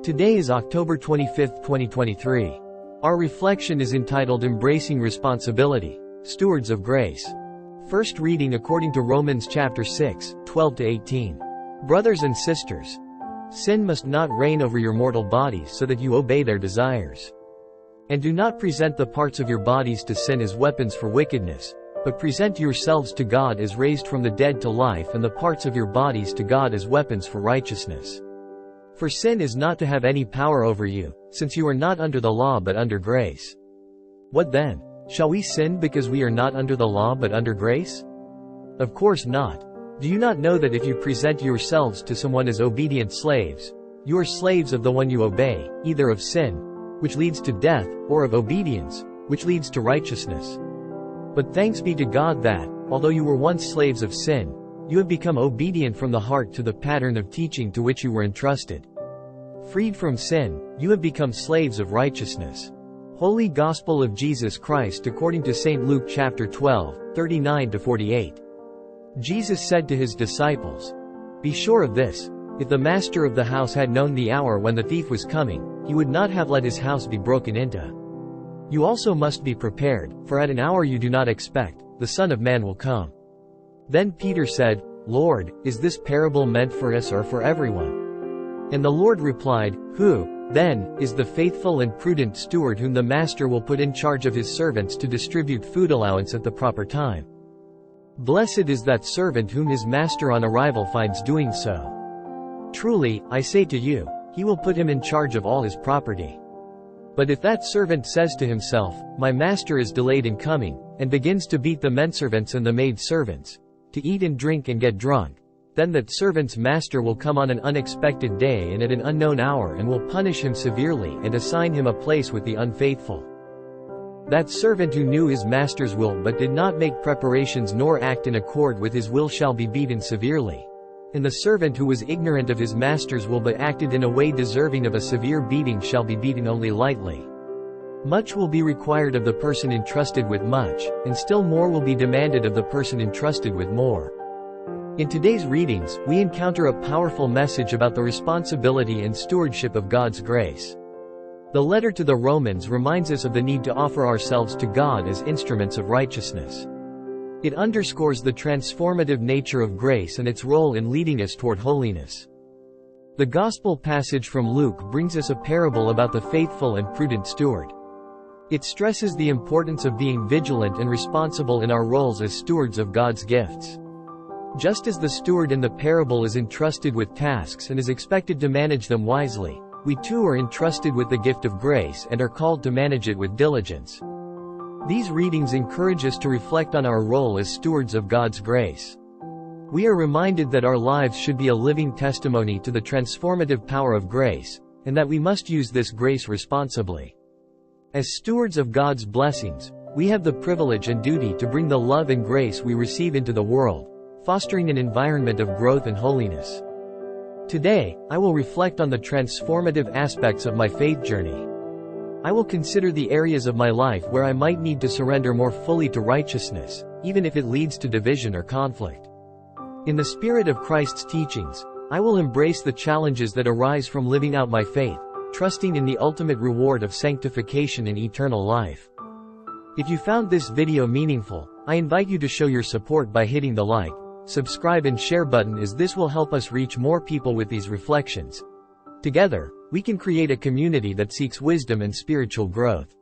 Today is October 25, 2023. Our reflection is entitled Embracing Responsibility, Stewards of Grace. First reading according to Romans chapter 6, 12-18. Brothers and sisters, sin must not reign over your mortal bodies so that you obey their desires. And do not present the parts of your bodies to sin as weapons for wickedness, but present yourselves to God as raised from the dead to life, and the parts of your bodies to God as weapons for righteousness. For sin is not to have any power over you, since you are not under the law but under grace. What then? Shall we sin because we are not under the law but under grace? Of course not. Do you not know that if you present yourselves to someone as obedient slaves, you are slaves of the one you obey, either of sin, which leads to death, or of obedience, which leads to righteousness? But thanks be to God that, although you were once slaves of sin, you have become obedient from the heart to the pattern of teaching to which you were entrusted. Freed from sin, you have become slaves of righteousness. Holy Gospel of Jesus Christ according to St. Luke chapter 12, 39-48. Jesus said to his disciples, "Be sure of this, if the master of the house had known the hour when the thief was coming, he would not have let his house be broken into. You also must be prepared, for at an hour you do not expect, the Son of Man will come." Then Peter said, "Lord, is this parable meant for us or for everyone?" And the Lord replied, "Who, then, is the faithful and prudent steward whom the master will put in charge of his servants to distribute food allowance at the proper time? Blessed is that servant whom his master on arrival finds doing so. Truly, I say to you, he will put him in charge of all his property. But if that servant says to himself, 'My master is delayed in coming,' and begins to beat the menservants and the maidservants, to eat and drink and get drunk, then that servant's master will come on an unexpected day and at an unknown hour and will punish him severely and assign him a place with the unfaithful. That servant who knew his master's will but did not make preparations nor act in accord with his will shall be beaten severely. And the servant who was ignorant of his master's will but acted in a way deserving of a severe beating shall be beaten only lightly. Much will be required of the person entrusted with much, and still more will be demanded of the person entrusted with more." In today's readings, we encounter a powerful message about the responsibility and stewardship of God's grace. The letter to the Romans reminds us of the need to offer ourselves to God as instruments of righteousness. It underscores the transformative nature of grace and its role in leading us toward holiness. The Gospel passage from Luke brings us a parable about the faithful and prudent steward. It stresses the importance of being vigilant and responsible in our roles as stewards of God's gifts. Just as the steward in the parable is entrusted with tasks and is expected to manage them wisely, we too are entrusted with the gift of grace and are called to manage it with diligence. These readings encourage us to reflect on our role as stewards of God's grace. We are reminded that our lives should be a living testimony to the transformative power of grace, and that we must use this grace responsibly. As stewards of God's blessings, we have the privilege and duty to bring the love and grace we receive into the world, fostering an environment of growth and holiness. Today, I will reflect on the transformative aspects of my faith journey. I will consider the areas of my life where I might need to surrender more fully to righteousness, even if it leads to division or conflict. In the spirit of Christ's teachings, I will embrace the challenges that arise from living out my faith, trusting in the ultimate reward of sanctification and eternal life. If you found this video meaningful, I invite you to show your support by hitting the like, subscribe and share button, as this will help us reach more people with these reflections. Together, we can create a community that seeks wisdom and spiritual growth.